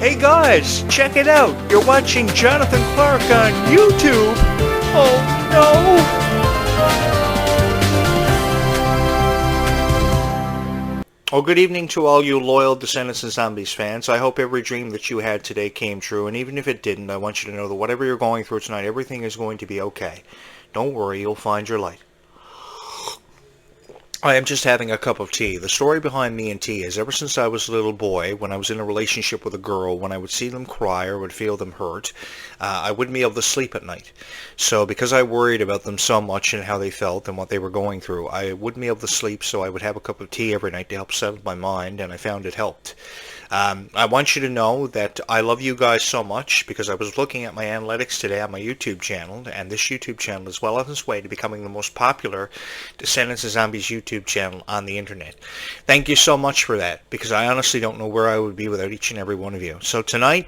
Hey guys, check it out. You're watching Jonathan Clarke on YouTube. Oh no! Oh, good evening to all you loyal Descendants and Zombies fans. I hope every dream that you had today came true, and even if it didn't, I want you to know that whatever you're going through tonight, everything is going to be okay. Don't worry, you'll find your light. I am just having a cup of tea. The story behind me and tea is ever since I was a little boy, when I was in a relationship with a girl, when I would see them cry or would feel them hurt, I wouldn't be able to sleep at night. So because I worried about them so much and how they felt and what they were going through, I wouldn't be able to sleep, so I would have a cup of tea every night to help settle my mind, and I found it helped. I want you to know that I love you guys so much because I was looking at my analytics today on my YouTube channel, and this YouTube channel is well on its way to becoming the most popular Descendants of Zombies YouTube channel on the internet. Thank you so much for that, because I honestly don't know where I would be without each and every one of you. So tonight,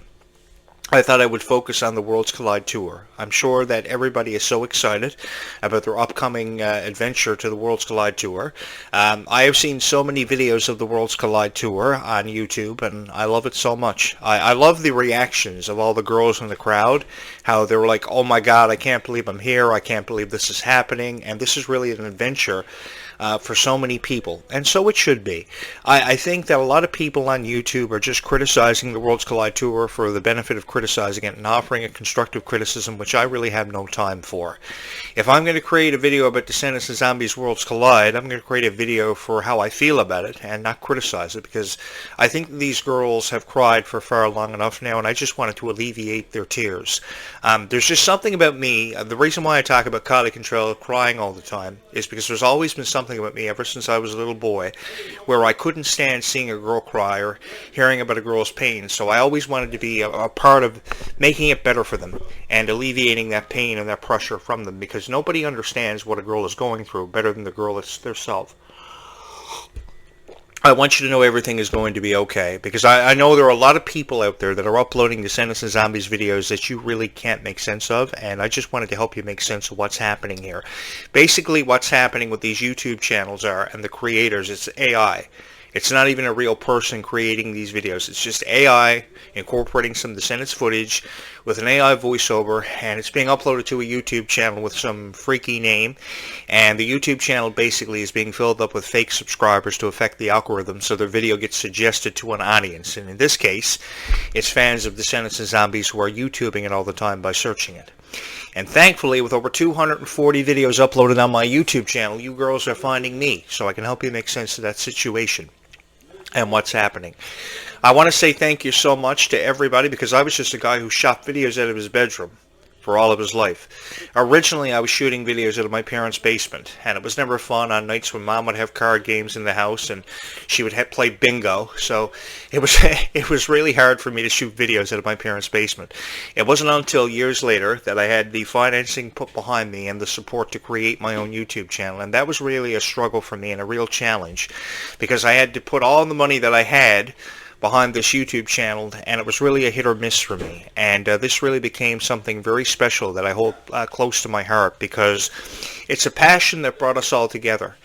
I thought I would focus on the Worlds Collide Tour. I'm sure that everybody is so excited about their upcoming adventure to the Worlds Collide Tour. I have seen so many videos of the Worlds Collide Tour on YouTube, and I love it so much. I love the reactions of all the girls in the crowd, how they were like, oh my god, I can't believe I'm here, I can't believe this is happening, and this is really an adventure for so many people, and so it should be. I think that a lot of people on YouTube are just criticizing the Worlds Collide Tour for the benefit of criticizing it and offering a constructive criticism, which I really have no time for. If I'm going to create a video about Descendants of Zombies Worlds Collide, I'm going to create a video for how I feel about it and not criticize it, because I think these girls have cried for far long enough now, and I just wanted to alleviate their tears. There's just something about me. The reason why I talk about Kylie Control crying all the time is because there's always been something about me ever since I was a little boy where I couldn't stand seeing a girl cry or hearing about a girl's pain, so I always wanted to be a part of making it better for them and alleviating that pain and that pressure from them, because nobody understands what a girl is going through better than the girl herself. I want you to know everything is going to be okay, because I know there are a lot of people out there that are uploading Descendants and Zombies videos that you really can't make sense of, and I just wanted to help you make sense of what's happening here. Basically, what's happening with these YouTube channels and the creators, it's AI. It's not even a real person creating these videos. It's just AI incorporating some Descendants footage with an AI voiceover, and it's being uploaded to a YouTube channel with some freaky name, and the YouTube channel basically is being filled up with fake subscribers to affect the algorithm so their video gets suggested to an audience, and in this case, it's fans of Descendants and Zombies who are YouTubing it all the time by searching it. And thankfully, with over 240 videos uploaded on my YouTube channel, you girls are finding me, so I can help you make sense of that situation and what's happening. I want to say thank you so much to everybody, because I was just a guy who shot videos out of his bedroom for all of his life. Originally, I was shooting videos out of my parents' basement, and it was never fun on nights when Mom would have card games in the house and she would play bingo, so it was really hard for me to shoot videos out of my parents' basement. It wasn't until years later that I had the financing put behind me and the support to create my own YouTube channel, and that was really a struggle for me and a real challenge, because I had to put all the money that I had behind this YouTube channel, and it was really a hit or miss for me, and this really became something very special that I hold close to my heart, because it's a passion that brought us all together,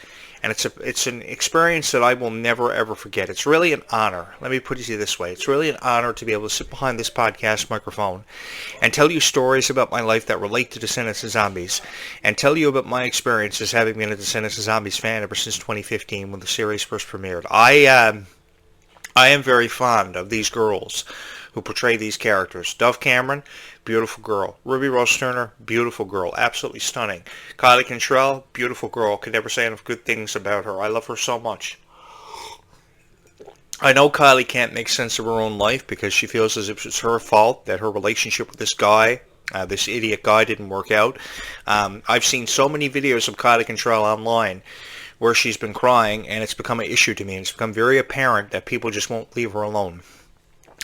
and it's an experience that I will never ever forget. It's really an honor. Let me put it to you this way. It's really an honor to be able to sit behind this podcast microphone and tell you stories about my life that relate to Descendants of Zombies, and tell you about my experiences having been a Descendants of Zombies fan ever since 2015 when the series first premiered. I am very fond of these girls who portray these characters. Dove Cameron, beautiful girl. Ruby Rose Turner, beautiful girl. Absolutely stunning. Kylie Contrell, beautiful girl. Could never say enough good things about her. I love her so much. I know Kylie can't make sense of her own life because she feels as if it's her fault that her relationship with this guy, this idiot guy, didn't work out. I've seen so many videos of Kylie Contrell online where she's been crying, and it's become an issue to me, and it's become very apparent that people just won't leave her alone.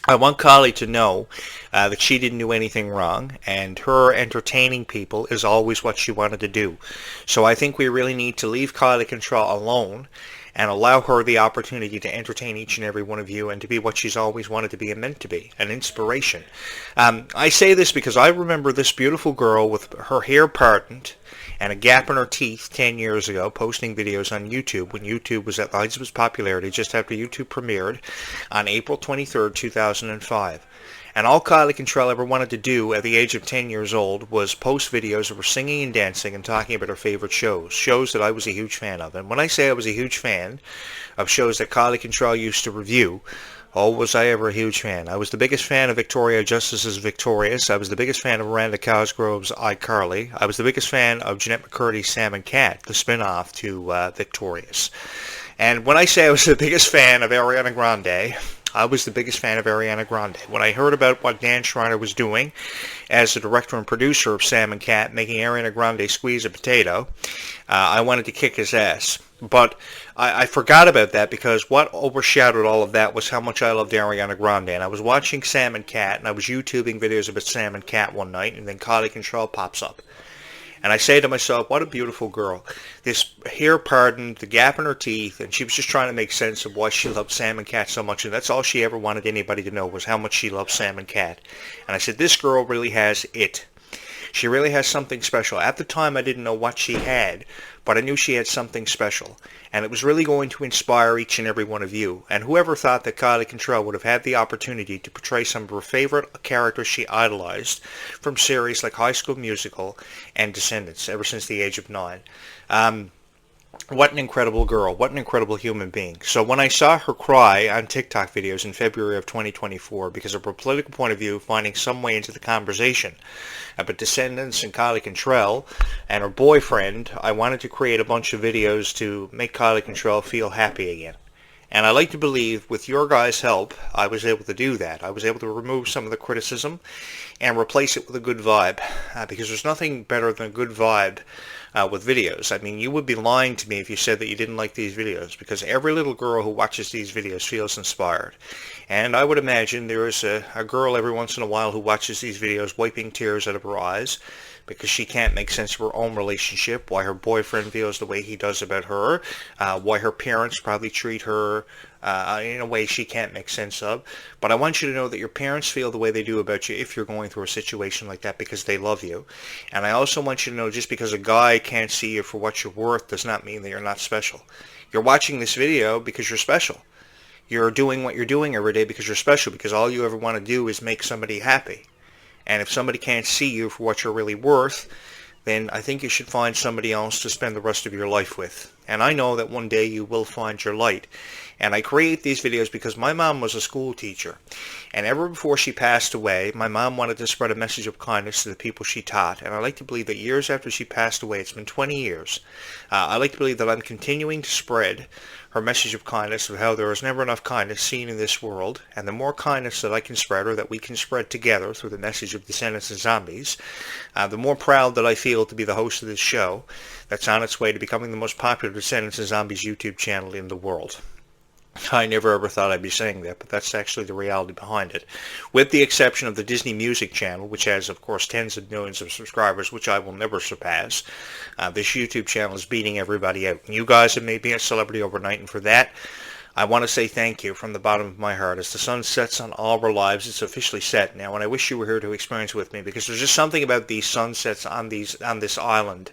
I want Kylie to know that she didn't do anything wrong, and her entertaining people is always what she wanted to do. So I think we really need to leave Kylie Control alone and allow her the opportunity to entertain each and every one of you and to be what she's always wanted to be and meant to be, an inspiration. I say this because I remember this beautiful girl with her hair parted and a gap in her teeth 10 years ago, posting videos on YouTube when YouTube was at the height of its popularity just after YouTube premiered on April 23rd, 2005. And all Kylie Cantrell ever wanted to do at the age of 10 years old was post videos of her singing and dancing and talking about her favorite shows that I was a huge fan of. And when I say I was a huge fan of shows that Kylie Cantrell used to review, oh, was I ever a huge fan. I was the biggest fan of Victoria Justice's Victorious. I was the biggest fan of Miranda Cosgrove's iCarly. I was the biggest fan of Jeanette McCurdy's Sam and Cat, the spin-off to Victorious. And when I say I was the biggest fan of Ariana Grande, I was the biggest fan of Ariana Grande. When I heard about what Dan Schreiner was doing as the director and producer of Sam and Cat, making Ariana Grande squeeze a potato, I wanted to kick his ass. But I forgot about that because what overshadowed all of that was how much I loved Ariana Grande. And I was watching Sam and Cat, and I was YouTubing videos about Sam and Cat one night, and then Kylie Cantrell pops up. And I say to myself, what a beautiful girl. This hair parted, the gap in her teeth, and she was just trying to make sense of why she loved Sam and Cat so much. And that's all she ever wanted anybody to know was how much she loved Sam and Cat. And I said, this girl really has it. She really has something special. At the time, I didn't know what she had, but I knew she had something special. And it was really going to inspire each and every one of you. And whoever thought that Kylie Cantrell would have had the opportunity to portray some of her favorite characters she idolized from series like High School Musical and Descendants ever since the age of 9. What an incredible girl. What an incredible human being. So when I saw her cry on TikTok videos in February of 2024 because of her political point of view finding some way into the conversation about Descendants and Kylie Cantrell and her boyfriend, I wanted to create a bunch of videos to make Kylie Cantrell feel happy again. And I like to believe with your guys' help, I was able to do that. I was able to remove some of the criticism and replace it with a good vibe. Because there's nothing better than a good vibe with videos. I mean, you would be lying to me if you said that you didn't like these videos. Because every little girl who watches these videos feels inspired. And I would imagine there is a girl every once in a while who watches these videos wiping tears out of her eyes because she can't make sense of her own relationship, why her boyfriend feels the way he does about her, why her parents probably treat her in a way she can't make sense of. But I want you to know that your parents feel the way they do about you if you're going through a situation like that because they love you. And I also want you to know just because a guy can't see you for what you're worth does not mean that you're not special. You're watching this video because you're special. You're doing what you're doing every day because you're special, because all you ever want to do is make somebody happy. And if somebody can't see you for what you're really worth, then I think you should find somebody else to spend the rest of your life with. And I know that one day you will find your light. And I create these videos because my mom was a school teacher. And ever before she passed away, my mom wanted to spread a message of kindness to the people she taught. And I like to believe that years after she passed away, it's been 20 years, I like to believe that I'm continuing to spread her message of kindness, of how there is never enough kindness seen in this world. And the more kindness that I can spread, or that we can spread together through the message of Descendants and Zombies, the more proud that I feel to be the host of this show that's on its way to becoming the most popular Descendants and Zombies YouTube channel in the world. I never ever thought I'd be saying that, but that's actually the reality behind it. With the exception of the Disney Music channel, which has, of course, tens of millions of subscribers, which I will never surpass, this YouTube channel is beating everybody out. You guys have made me a celebrity overnight, and for that, I want to say thank you from the bottom of my heart. As the sun sets on all of our lives, it's officially set now, and I wish you were here to experience with me, because there's just something about these sunsets on this island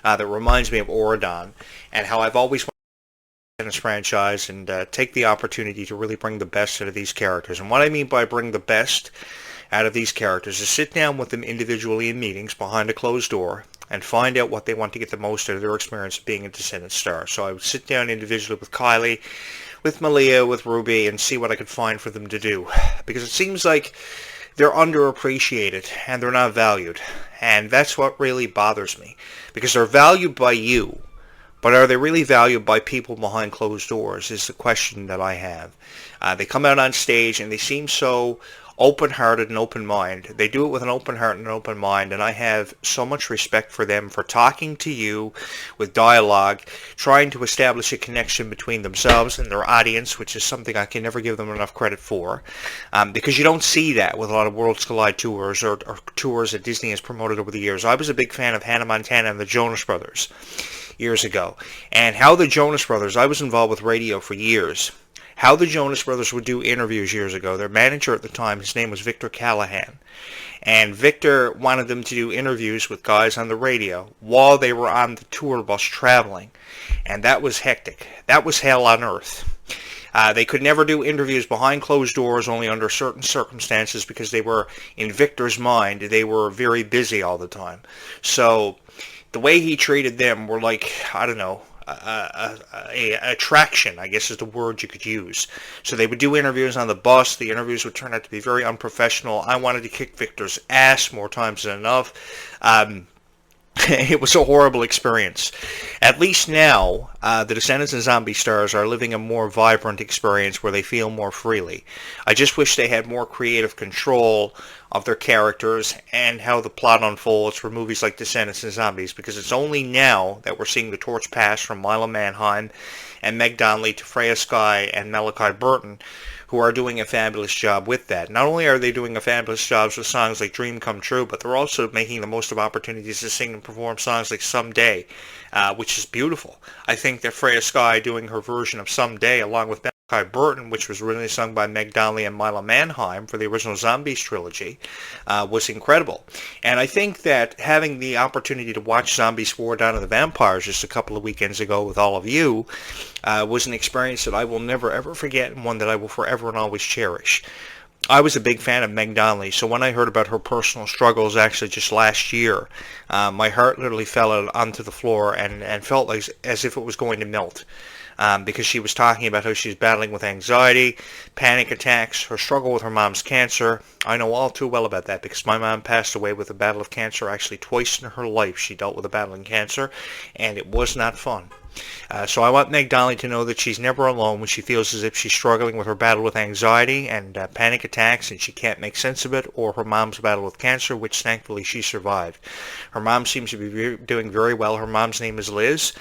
that reminds me of Oregon, and how I've always this franchise and take the opportunity to really bring the best out of these characters. And what I mean by bring the best out of these characters is sit down with them individually in meetings behind a closed door and find out what they want to get the most out of their experience of being a Descendant star. So I would sit down individually with Kylie, with Malia, with Ruby, and see what I could find for them to do. Because it seems like they're underappreciated and they're not valued. And that's what really bothers me. Because they're valued by you. But are they really valued by people behind closed doors is the question that I have. They come out on stage and they seem so open-hearted and open-minded. They do it with an open heart and an open mind, and I have so much respect for them for talking to you with dialogue, trying to establish a connection between themselves and their audience, which is something I can never give them enough credit for, because you don't see that with a lot of Worlds Collide tours or tours that Disney has promoted over the years. I was a big fan of Hannah Montana and the Jonas Brothers years ago, and how the Jonas Brothers, I was involved with radio for years, how the Jonas Brothers would do interviews years ago. Their manager at the time, his name was Victor Callahan, and Victor wanted them to do interviews with guys on the radio while they were on the tour bus traveling, and that was hectic. That was hell on earth. They could never do interviews behind closed doors, only under certain circumstances, because they were, in Victor's mind, they were very busy all the time. So the way he treated them were like, I don't know, a attraction, I guess is the word you could use. So they would do interviews on the bus. The interviews would turn out to be very unprofessional. I wanted to kick Victor's ass more times than enough. It was a horrible experience. At least now, the Descendants and Zombie stars are living a more vibrant experience where they feel more freely. I just wish they had more creative control of their characters and how the plot unfolds for movies like Descendants and Zombies, because it's only now that we're seeing the torch pass from Mila Manheim and Meg Donnelly to Freya Skye and Malachi Burton, who are doing a fabulous job with that. Not only are they doing a fabulous job with songs like Dream Come True, but they're also making the most of opportunities to sing and perform songs like Someday, which is beautiful. I think that Freya Skye doing her version of Someday along with Malachi Burton, which was originally sung by Meg Donnelly and Mila Manheim for the original Zombies trilogy, was incredible. And I think that having the opportunity to watch Zombies 4 Dawn of the Vampires just a couple of weekends ago with all of you was an experience that I will never ever forget, and one that I will forever and always cherish. I was a big fan of Meg Donnelly, so when I heard about her personal struggles actually just last year, my heart literally fell onto the floor and felt like as if it was going to melt. Because she was talking about how she's battling with anxiety, panic attacks, her struggle with her mom's cancer. I know all too well about that because my mom passed away with a battle of cancer. Actually, twice in her life she dealt with a battle of cancer, and it was not fun. So I want Meg Donnelly to know that she's never alone when she feels as if she's struggling with her battle with anxiety and panic attacks and she can't make sense of it, or her mom's battle with cancer, which thankfully she survived. Her mom seems to be doing very well. Her mom's name is Liz,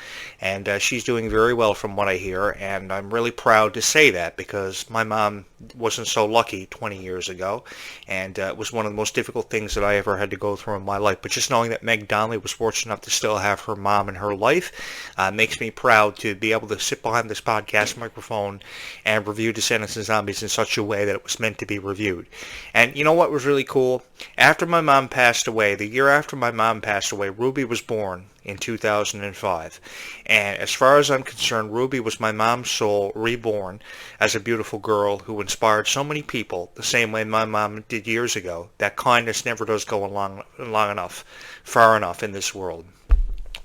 and she's doing very well from what I hear, and I'm really proud to say that because my mom wasn't so lucky 20 years ago, and it was one of the most difficult things that I ever had to go through in my life. But just knowing that Meg Donnelly was fortunate enough to still have her mom in her life makes me proud to be able to sit behind this podcast microphone and review Descendants and Zombies in such a way that it was meant to be reviewed. And you know what was really cool? After my mom passed away, the year after my mom passed away, Ruby was born in 2005. And as far as I'm concerned, Ruby was my mom's soul reborn as a beautiful girl who inspired so many people the same way my mom did years ago. That kindness never does go far enough in this world.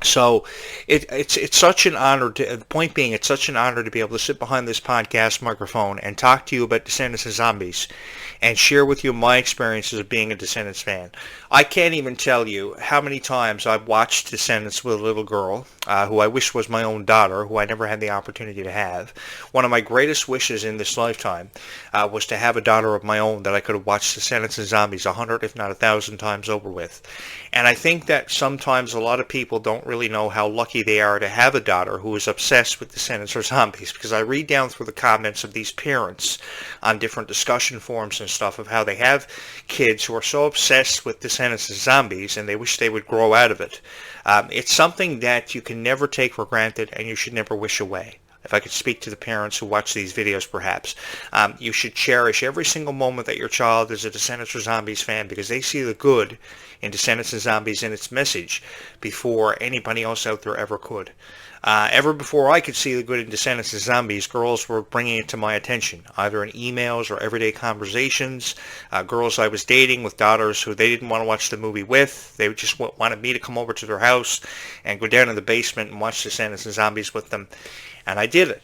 So it's such an honor the point being, it's such an honor to be able to sit behind this podcast microphone and talk to you about Descendants and Zombies and share with you my experiences of being a Descendants fan. I can't even tell you how many times I've watched Descendants with a little girl who I wish was my own daughter, who I never had the opportunity to have. One of my greatest wishes in this lifetime was to have a daughter of my own that I could have watched Descendants and Zombies 100, if not 1,000 times over with. And I think that sometimes a lot of people don't really know how lucky they are to have a daughter who is obsessed with Descendants or Zombies, because I read down through the comments of these parents on different discussion forums and stuff of how they have kids who are so obsessed with Descendants and Zombies and they wish they would grow out of it. It's something that you can never take for granted and you should never wish away. If I could speak to the parents who watch these videos perhaps, you should cherish every single moment that your child is a Descendants or Zombies fan, because they see the good in Descendants and Zombies and its message before anybody else out there ever could. Ever before I could see the good in Descendants and Zombies, girls were bringing it to my attention, either in emails or everyday conversations. Girls I was dating with daughters who they didn't want to watch the movie with. They just wanted me to come over to their house and go down in the basement and watch Descendants and Zombies with them. And I did it.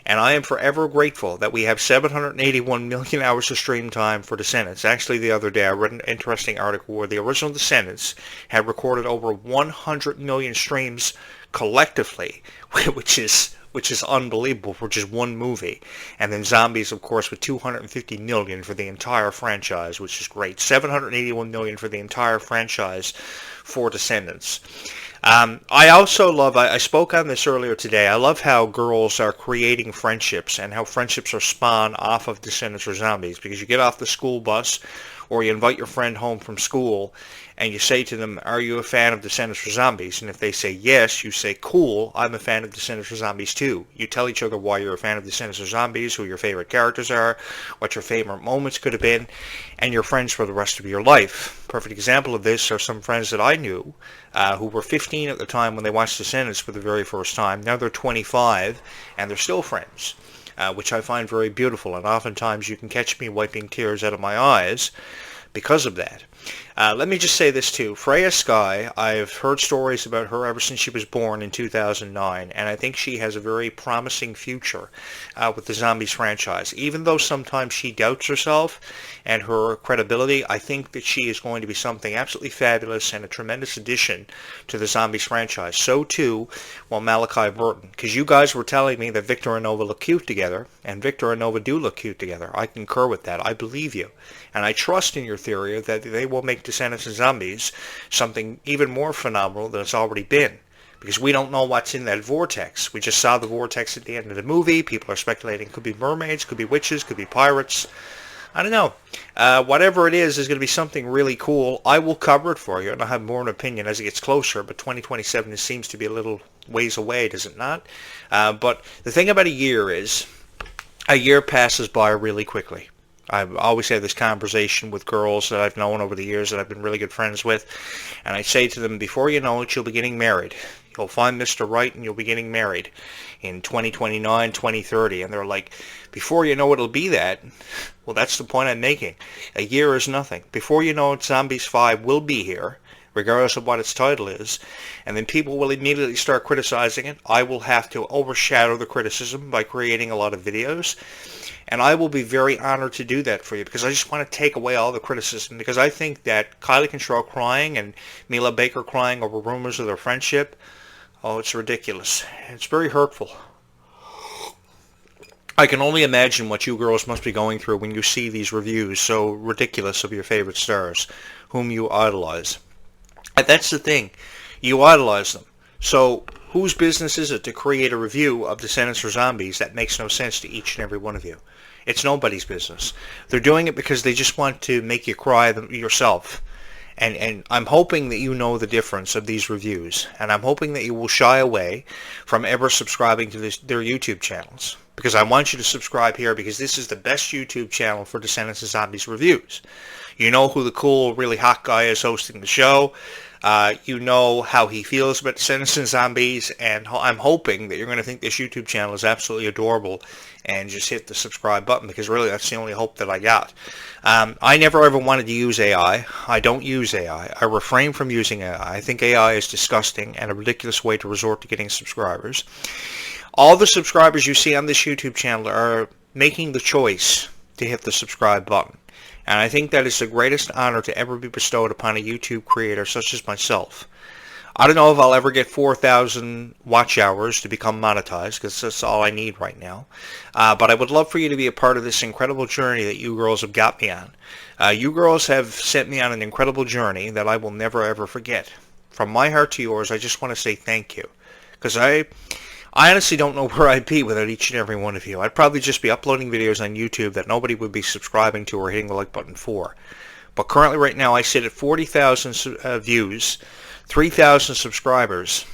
And I am forever grateful that we have 781 million hours of stream time for Descendants. Actually, the other day I read an interesting article where the original Descendants had recorded over 100 million streams collectively, which is unbelievable for just one movie. And then Zombies, of course, with 250 million for the entire franchise, which is great. 781 million for the entire franchise for Descendants. I also love, I spoke on this earlier today, I love how girls are creating friendships and how friendships are spawned off of Descendants or Zombies, because you get off the school bus or you invite your friend home from school and you say to them, are you a fan of Descendants or Zombies? And if they say yes, you say, cool, I'm a fan of Descendants or Zombies too. You tell each other why you're a fan of Descendants or Zombies, who your favorite characters are, what your favorite moments could have been, and you're friends for the rest of your life. Perfect example of this are some friends that I knew who were 15 at the time when they watched Descendants for the very first time. Now they're 25 and they're still friends. which I find very beautiful, and oftentimes you can catch me wiping tears out of my eyes because of that. Let me just say this too. Freya Sky, I've heard stories about her ever since she was born in 2009, and I think she has a very promising future with the Zombies franchise. Even though sometimes she doubts herself and her credibility, I think that she is going to be something absolutely fabulous and a tremendous addition to the Zombies franchise. So too will Malachi Burton, because you guys were telling me that Victor and Nova look cute together, and Victor and Nova do look cute together. I concur with that. I believe you. And I trust in your theory that they will make Descendants and Zombies something even more phenomenal than it's already been. Because we don't know what's in that vortex. We just saw the vortex at the end of the movie. People are speculating it could be mermaids, could be witches, could be pirates. I don't know. Whatever it is going to be something really cool. I will cover it for you, and I'll have more of an opinion as it gets closer. But 2027 seems to be a little ways away, does it not? But the thing about a year is, a year passes by really quickly. I've always had this conversation with girls that I've known over the years that I've been really good friends with, and I say to them, before you know it, you'll be getting married. You'll find Mr. Right and you'll be getting married in 2029, 2030. And they're like, before you know it'll be that. Well, that's the point I'm making. A year is nothing. Before you know it, Zombies 5 will be here, regardless of what its title is, and then people will immediately start criticizing it. I will have to overshadow the criticism by creating a lot of videos, and I will be very honored to do that for you, because I just want to take away all the criticism, because I think that Kylie Control crying and Mila Baker crying over rumors of their friendship, oh, it's ridiculous. It's very hurtful. I can only imagine what you girls must be going through when you see these reviews so ridiculous of your favorite stars, whom you idolize. And that's the thing. You idolize them. So whose business is it to create a review of Descendants or Zombies that makes no sense to each and every one of you? It's nobody's business. They're doing it because they just want to make you cry yourself. And I'm hoping that you know the difference of these reviews. And I'm hoping that you will shy away from ever subscribing to their YouTube channels. Because I want you to subscribe here, because this is the best YouTube channel for Descendants and Zombies reviews. You know who the cool, really hot guy is hosting the show. You know how he feels about Descendants and Zombies, and I'm hoping that you're going to think this YouTube channel is absolutely adorable and just hit the subscribe button, because really that's the only hope that I got. I never ever wanted to use AI. I don't use AI. I refrain from using AI. I think AI is disgusting and a ridiculous way to resort to getting subscribers. All the subscribers you see on this YouTube channel are making the choice to hit the subscribe button. And I think that is the greatest honor to ever be bestowed upon a YouTube creator such as myself. I don't know if I'll ever get 4,000 watch hours to become monetized, because that's all I need right now. But I would love for you to be a part of this incredible journey that you girls have got me on. You girls have sent me on an incredible journey that I will never ever forget. From my heart to yours, I just want to say thank you. Because I honestly don't know where I'd be without each and every one of you. I'd probably just be uploading videos on YouTube that nobody would be subscribing to or hitting the like button for. But currently right now I sit at 40,000 views, 3,000 subscribers,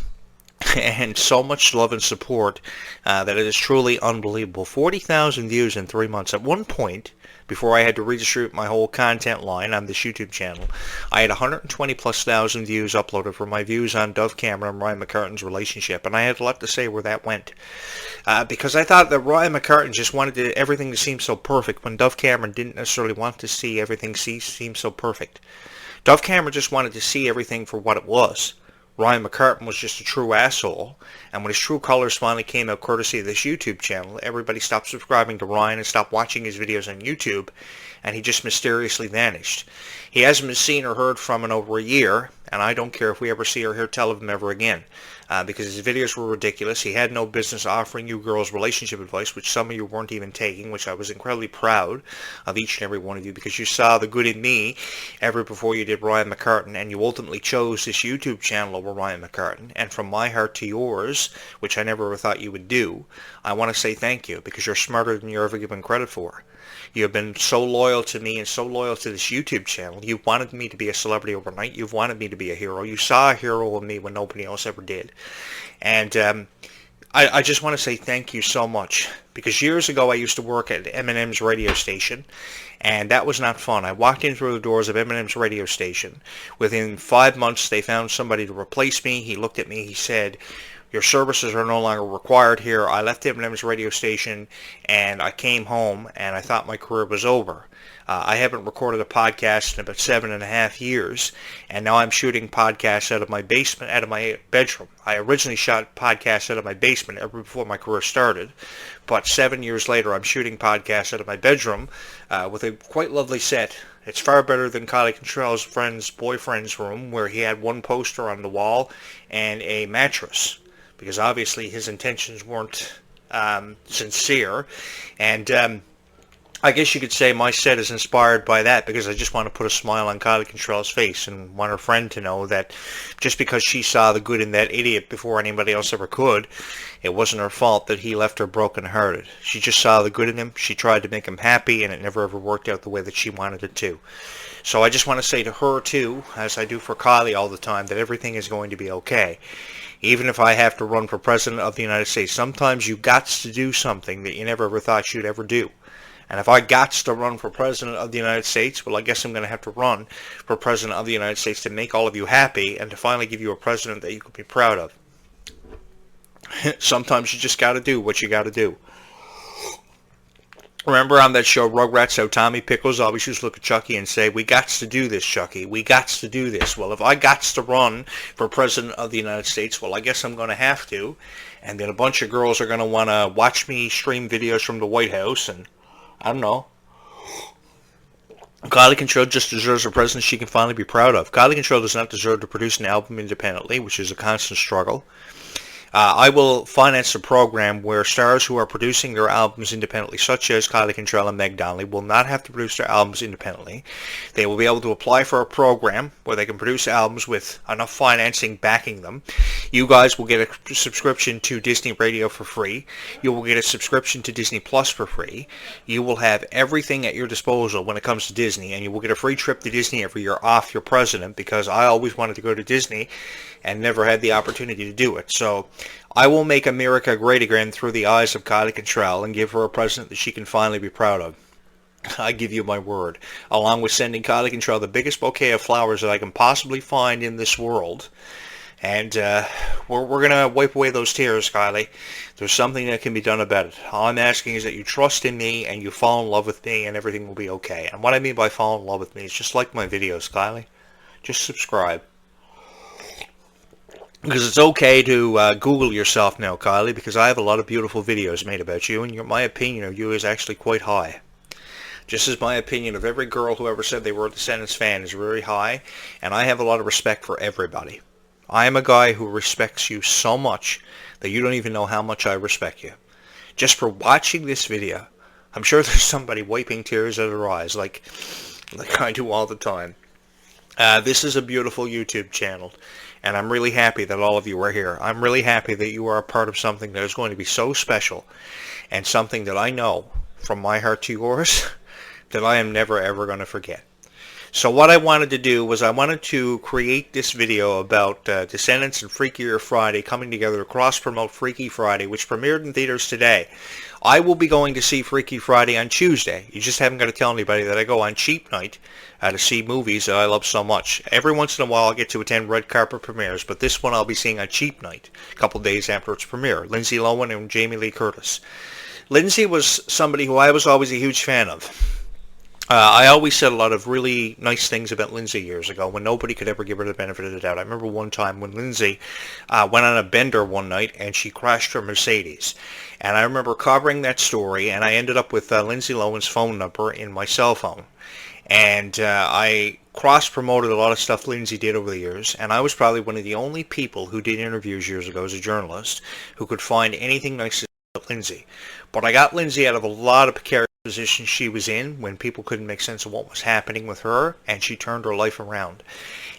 and so much love and support that it is truly unbelievable. 40,000 views in 3 months. At one point, before I had to redistribute my whole content line on this YouTube channel, I had 120,000+ views uploaded for my views on Dove Cameron and Ryan McCartan's relationship, and I had a lot to say where that went. Because I thought that Ryan McCartan just wanted everything to seem so perfect, when Dove Cameron didn't necessarily want to see everything seem so perfect. Dove Cameron just wanted to see everything for what it was. Ryan McCartan was just a true asshole, and when his true colors finally came out courtesy of this YouTube channel, everybody stopped subscribing to Ryan and stopped watching his videos on YouTube, and he just mysteriously vanished. He hasn't been seen or heard from in over a year, and I don't care if we ever see or hear tell of him ever again, because his videos were ridiculous. He had no business offering you girls relationship advice, which some of you weren't even taking, which I was incredibly proud of each and every one of you, because you saw the good in me ever before you did Ryan McCartan, and you ultimately chose this YouTube channel over Ryan McCartan. And from my heart to yours, which I never ever thought you would do, I want to say thank you, because you're smarter than you're ever given credit for. You have been so loyal to me and so loyal to this YouTube channel. You wanted me to be a celebrity overnight. You've wanted me to be a hero. You saw a hero in me when nobody else ever did. And I just want to say thank you so much. Because years ago I used to work at Eminem's radio station, and that was not fun. I walked in through the doors of Eminem's radio station. Within 5 months they found somebody to replace me. He looked at me. He said, Your services are no longer required here. I left M&M's radio station and I came home and I thought my career was over. I haven't recorded a podcast in about 7.5 years, and now I'm shooting podcasts out of my basement, out of my bedroom. I originally shot podcasts out of my basement ever before my career started, but 7 years later I'm shooting podcasts out of my bedroom with a quite lovely set. It's far better than Kylie Contrell's boyfriend's room, where he had one poster on the wall and a mattress, because obviously his intentions weren't sincere. And I guess you could say my set is inspired by that, because I just want to put a smile on Kylie Contrell's face and want her friend to know that just because she saw the good in that idiot before anybody else ever could, it wasn't her fault that he left her broken-hearted. She just saw the good in him, she tried to make him happy, and it never ever worked out the way that she wanted it to. So I just want to say to her too, as I do for Kylie all the time, that everything is going to be okay. Even if I have to run for President of the United States, sometimes you got to do something that you never ever thought you'd ever do. And if I got to run for President of the United States, well, I guess I'm going to have to run for President of the United States to make all of you happy and to finally give you a president that you can be proud of. Sometimes you just got to do what you got to do. Remember on that show Rugrats how Tommy Pickles always used to look at Chucky and say, "We gots to do this, Chucky. We gots to do this." Well, if I gots to run for President of the United States, well, I guess I'm going to have to. And then a bunch of girls are going to want to watch me stream videos from the White House, and I don't know. Kylie Contrell just deserves a president she can finally be proud of. Kylie Contrell does not deserve to produce an album independently, which is a constant struggle. I will finance a program where stars who are producing their albums independently, such as Kylie Contrell and Meg Donnelly, will not have to produce their albums independently. They will be able to apply for a program where they can produce albums with enough financing backing them. You guys will get a subscription to Disney Radio for free. You will get a subscription to Disney Plus for free. You will have everything at your disposal when it comes to Disney, and you will get a free trip to Disney every year off your president, because I always wanted to go to Disney and never had the opportunity to do it. So I will make America great again through the eyes of Kylie Contrell and give her a president that she can finally be proud of. I give you my word. Along with sending Kylie Contrell the biggest bouquet of flowers that I can possibly find in this world. And we're going to wipe away those tears, Kylie. There's something that can be done about it. All I'm asking is that you trust in me and you fall in love with me, and everything will be okay. And what I mean by fall in love with me is just like my videos, Kylie. Just subscribe. Because it's okay to Google yourself now, Kylie, because I have a lot of beautiful videos made about you, and my opinion of you is actually quite high. Just as my opinion of every girl who ever said they were a Descendants fan is very high, and I have a lot of respect for everybody. I am a guy who respects you so much that you don't even know how much I respect you. Just for watching this video, I'm sure there's somebody wiping tears out of their eyes like I do all the time. This is a beautiful YouTube channel, and I'm really happy that all of you are here. I'm really happy that you are a part of something that is going to be so special, and something that I know from my heart to yours that I am never ever going to forget. So what I wanted to do was I wanted to create this video about Descendants and Freakier Friday coming together to cross-promote Freaky Friday, which premiered in theaters today. I will be going to see Freaky Friday on Tuesday. You just haven't got to tell anybody that I go on cheap night to see movies that I love so much. Every once in a while I'll get to attend red carpet premieres, but this one I'll be seeing on cheap night, a couple days after its premiere. Lindsay Lohan and Jamie Lee Curtis. Lindsay was somebody who I was always a huge fan of. I always said a lot of really nice things about Lindsay years ago when nobody could ever give her the benefit of the doubt. I remember one time when Lindsay went on a bender one night and she crashed her Mercedes. And I remember covering that story, and I ended up with Lindsay Lohan's phone number in my cell phone. And I cross-promoted a lot of stuff Lindsay did over the years, and I was probably one of the only people who did interviews years ago as a journalist who could find anything nice to say about Lindsay. But I got Lindsay out of a lot of precarious position she was in when people couldn't make sense of what was happening with her, and she turned her life around.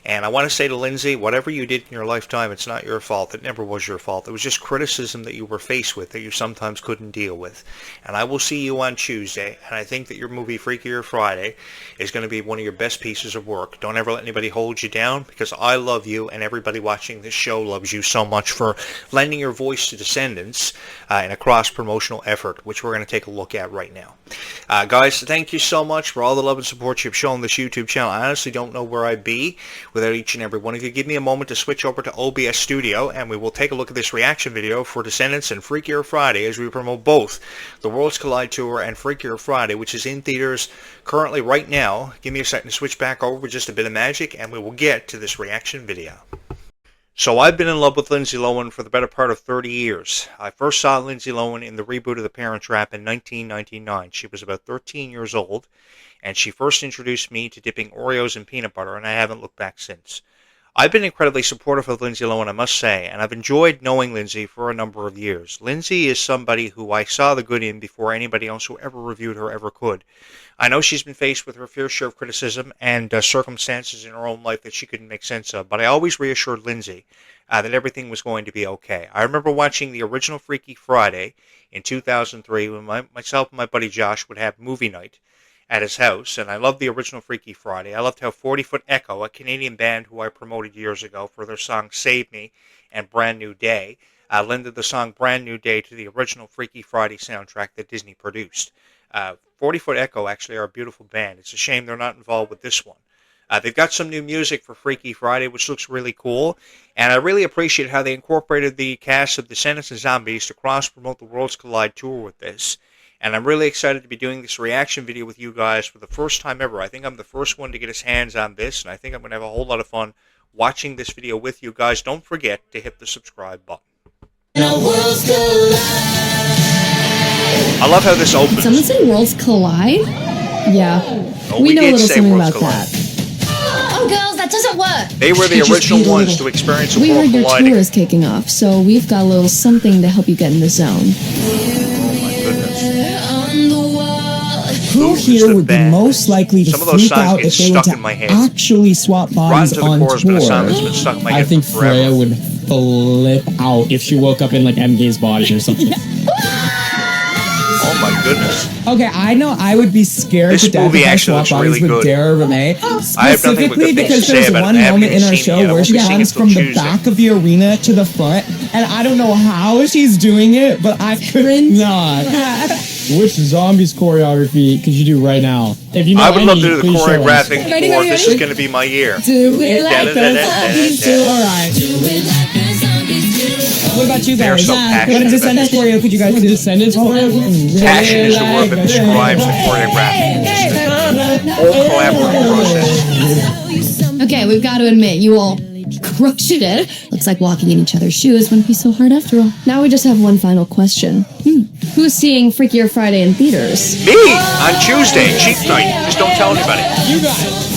And I want to say to Lindsay, whatever you did in your lifetime, it's not your fault. It never was your fault. It was just criticism that you were faced with that you sometimes couldn't deal with. And I will see you on Tuesday, and I think that your movie Freakier Friday is going to be one of your best pieces of work. Don't ever let anybody hold you down, because I love you, and everybody watching this show loves you so much for lending your voice to Descendants in a cross-promotional effort, which we're going to take a look at right now. Guys, thank you so much for all the love and support you've shown this YouTube channel. I honestly don't know where I'd be without each and every one of you. Give me a moment to switch over to OBS Studio, and we will take a look at this reaction video for Descendants and Freakier Friday as we promote both the Worlds Collide Tour and Freakier Friday, which is in theaters currently right now. Give me a second to switch back over with just a bit of magic, and we will get to this reaction video. So I've been in love with Lindsay Lohan for the better part of 30 years. I first saw Lindsay Lohan in the reboot of The Parent Trap in 1999. She was about 13 years old, and she first introduced me to dipping Oreos in peanut butter, and I haven't looked back since. I've been incredibly supportive of Lindsay Lohan, I must say, and I've enjoyed knowing Lindsay for a number of years. Lindsay is somebody who I saw the good in before anybody else who ever reviewed her ever could. I know she's been faced with her fair share of criticism and circumstances in her own life that she couldn't make sense of, but I always reassured Lindsay that everything was going to be okay. I remember watching the original Freaky Friday in 2003 when myself and my buddy Josh would have movie night at his house, and I loved the original Freaky Friday. I loved how 40 Foot Echo, a Canadian band who I promoted years ago for their song Save Me and Brand New Day, lended the song Brand New Day to the original Freaky Friday soundtrack that Disney produced. 40 Foot Echo actually are a beautiful band. It's a shame they're not involved with this one. They've got some new music for Freaky Friday, which looks really cool, and I really appreciate how they incorporated the cast of Descendants and Zombies to cross-promote the Worlds Collide Tour with this. And I'm really excited to be doing this reaction video with you guys for the first time ever. I think I'm the first one to get his hands on this, and I think I'm going to have a whole lot of fun watching this video with you guys. Don't forget to hit the subscribe button. I love how this opens. Someone say Worlds Collide? Yeah. Oh, we know a little something about Collide. that. Oh, girls, that doesn't work. They were the original ones to experience a We world heard your colliding. tour is kicking off, so we've got a little something to help you get in the zone. Oh my goodness. Who here would be most likely to Some of those freak songs out get if they were stuck to in my head. actually swap bodies Rotten to the on Core has been a song that's tour? been stuck in my I head think for forever. Freya would flip out if she woke up in like MK's body or something. Oh my goodness. Okay, I know I would be scared This to death movie if I actually swapped looks really bodies with good. Dara Renee. I have nothing but Specifically good things to because say there's about it. one I haven't moment in even our seen it show yet. I where won't she be seeing it runs till from the Tuesday. back of the arena to the front, and I don't know how she's doing it, but I could not. Which zombies choreography could you do right now? If you know I would love to any, do the please show us. choreographing for This Is Going to Be My Year. Do it like the zombies do. All right. What about you They are guys? so What passionate a Descendants about choreo could you guys do? Descendants choreo? Passion is the word that describes the choreographing. It's the whole collaborative process. Okay, we've got to admit, you all crushed it. Looks like walking in each other's shoes wouldn't be so hard after all. Now we just have one final question. Who's seeing Freakier Friday in theaters? Me on Tuesday, cheap night. Just don't tell anybody. You guys.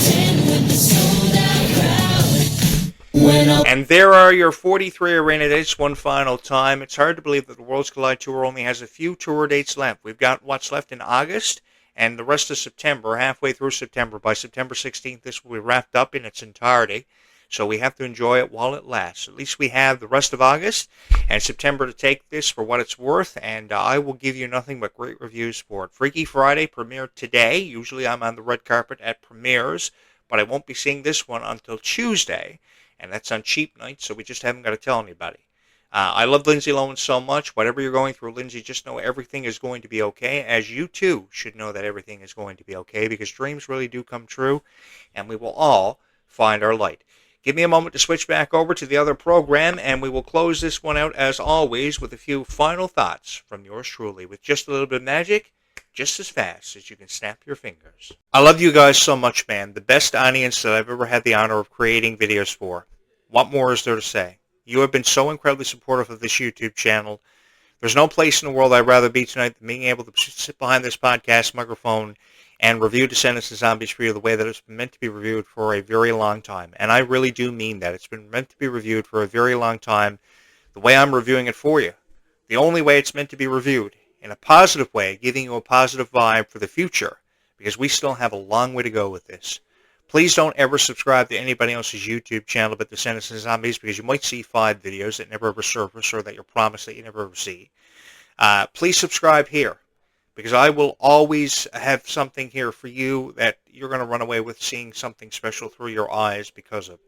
And there are your 43 arena dates one final time. It's hard to believe that the Worlds Collide Tour only has a few tour dates left. We've got what's left in August and the rest of September, halfway through September. By September 16th, this will be wrapped up in its entirety. So we have to enjoy it while it lasts. At least we have the rest of August and September to take this for what it's worth, and I will give you nothing but great reviews for it. Freaky Friday premiered today. Usually I'm on the red carpet at premieres, but I won't be seeing this one until Tuesday, and that's on cheap night, so we just haven't got to tell anybody. I love Lindsay Lohan so much. Whatever you're going through, Lindsay, just know everything is going to be okay, as you too should know that everything is going to be okay, because dreams really do come true, and we will all find our light. Give me a moment to switch back over to the other program, and we will close this one out, as always, with a few final thoughts from yours truly, with just a little bit of magic, just as fast as you can snap your fingers. I love you guys so much, man. The best audience that I've ever had the honor of creating videos for. What more is there to say? You have been so incredibly supportive of this YouTube channel. There's no place in the world I'd rather be tonight than being able to sit behind this podcast microphone and review Descendants and Zombies for you the way that it's been meant to be reviewed for a very long time. And I really do mean that. It's been meant to be reviewed for a very long time, the way I'm reviewing it for you. The only way it's meant to be reviewed, in a positive way, giving you a positive vibe for the future, because we still have a long way to go with this. Please don't ever subscribe to anybody else's YouTube channel but Descendants and Zombies, because you might see 5 videos that never ever surface or that you're promised that you never ever see. Please subscribe here, because I will always have something here for you that you're going to run away with seeing something special through your eyes because of.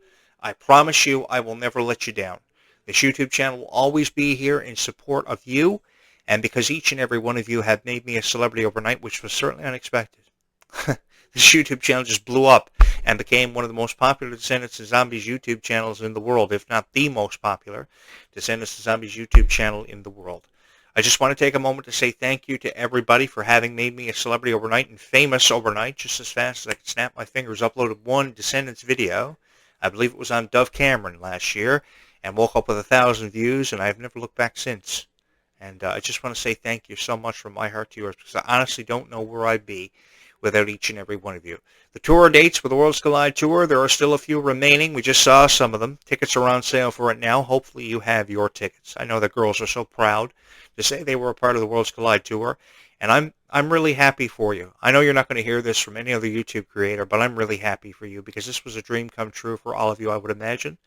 I promise you I will never let you down. This YouTube channel will always be here in support of you and because each and every one of you have made me a celebrity overnight, which was certainly unexpected. This YouTube channel just blew up and became one of the most popular Descendants and Zombies YouTube channels in the world, if not the most popular Descendants and Zombies YouTube channel in the world. I just want to take a moment to say thank you to everybody for having made me a celebrity overnight and famous overnight, just as fast as I could snap my fingers. Uploaded one Descendants video, I believe it was on Dove Cameron last year, and woke up with 1,000 views, and I've never looked back since. And I just want to say thank you so much from my heart to yours, because I honestly don't know where I'd be without each and every one of you. The tour dates for the Worlds Collide Tour, there are still a few remaining. We just saw some of them. Tickets are on sale for it now. Hopefully you have your tickets. I know the girls are so proud to say they were a part of the Worlds Collide Tour, and I'm really happy for you. I know you're not going to hear this from any other YouTube creator, but I'm really happy for you because this was a dream come true for all of you, I would imagine.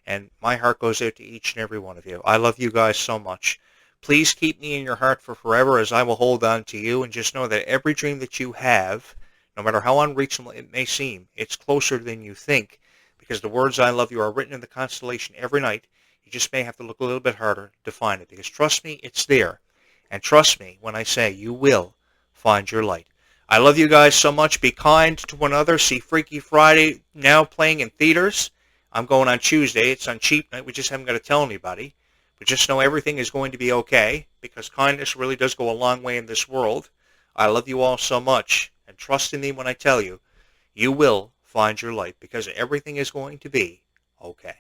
And my heart goes out to each and every one of you. I love you guys so much. Please keep me in your heart for forever as I will hold on to you, and just know that every dream that you have, no matter how unreachable it may seem, it's closer than you think, because the words I love you are written in the constellation every night. You just may have to look a little bit harder to find it, because trust me, it's there. And trust me when I say you will find your light. I love you guys so much. Be kind to one another. See Freaky Friday now playing in theaters. I'm going on Tuesday. It's on cheap night. We just haven't got to tell anybody. But just know everything is going to be okay, because kindness really does go a long way in this world. I love you all so much, and trust in me when I tell you, you will find your light, because everything is going to be okay.